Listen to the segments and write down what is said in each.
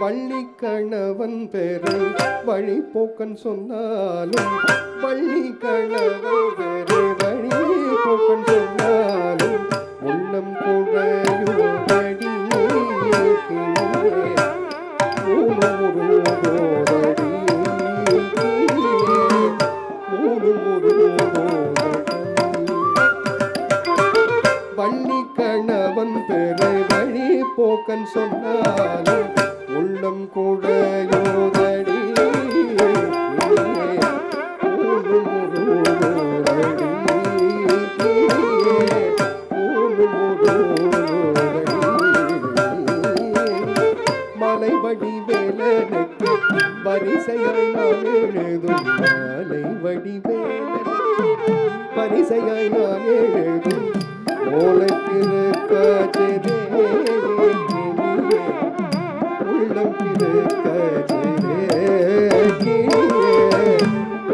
வள்ளி கணவன் பெரு வழி போக்கன் சொன்னாலும் வள்ளி கணவன் பெரு வழி போக்கன் சொன்னாலும் உள்ளம் குழையும்படி வள்ளி கணவன் பெரு வழி போக்கன் சொன்னாலும் உள்ளம் குழையோதடி மலைவடி வேலனுக்கு வரிசையாய் நான் எழுதும் மலைவடி வேலனுக்கு வரிசையாய் நான் எழுதும் ஓலத்திருக்காச்சதே உள்ளம் கிருக்காச்சதே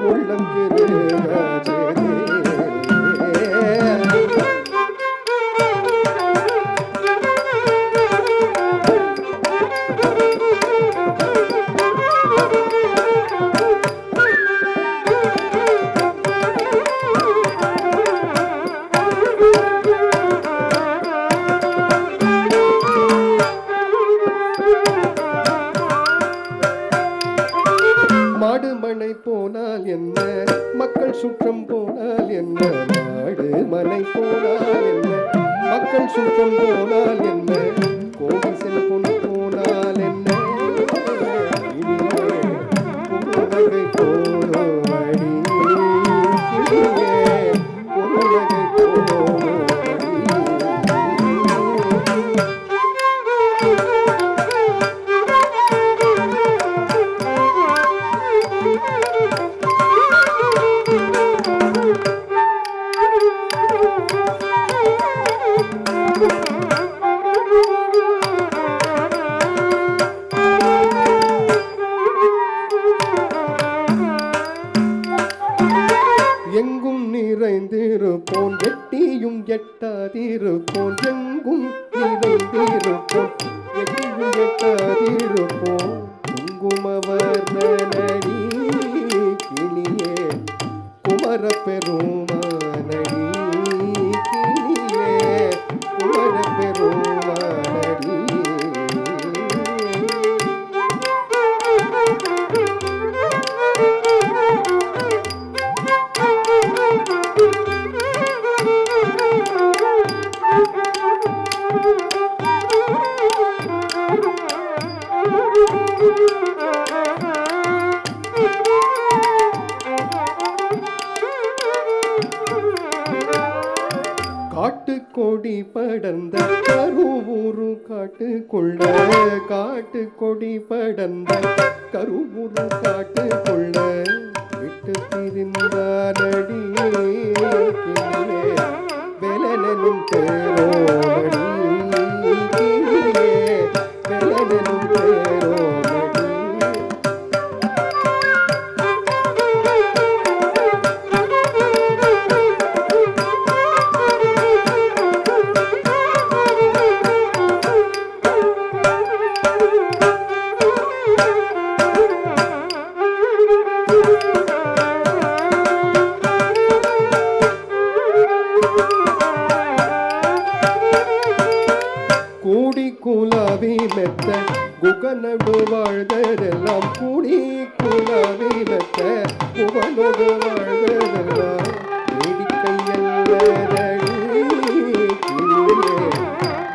உள்ளம் கிருக்காச்சதே மாடுமனை போனால் என்ன மக்கள் சுற்றம் போனால் என்ன மாடுமனை போனால் என்ன மக்கள் சுற்றம் போனால் என்ன கோவிசல் பொன் போனால் என்ன பொருளகை போரோடி பொருளகை போரோடி எங்கும் நிறைந்திருப்போன் எட்டியும் எட்டாதிருப்போன் எங்கும் நிறைந்திருப்போன் எட்டியும் எட்டாதிருப்போன் குங்குமவர்ணனடி கிளியே குமர பெருமானடி கிளியே குமர பெருமானடி காட்டுக்கொடி படர்ந்த கருவூரு காட்டுக்குள்ள காட்டுக்கொடி படர்ந்த கருவூரு காட்டுக்குள்ள விட்டு பிரிந்தானடி வெலனும் தேரோடி வெலனும் தேரோடி கூடி குலாவி மெத்த குகனடு வாழ்ந்ததெல்லாம் கூடி குலாவி மெத்த குகனோடு வாழ்ந்ததெல்லாம் வேடிக்கையல்லடி கிளியே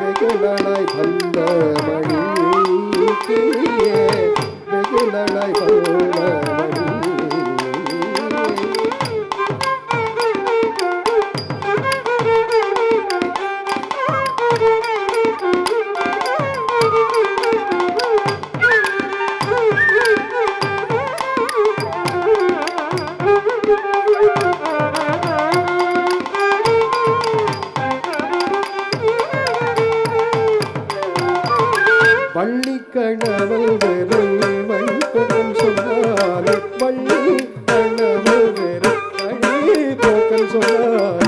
வெகுநாளாய் வந்த மணி கிளியே வெகுநாளாய் வந்த மணி வள்ளி கணவன் வெறு வழி போக்கன் சொன்னாலே வள்ளி கணவன் வெறு வழி போக்கன் சொன்னாலே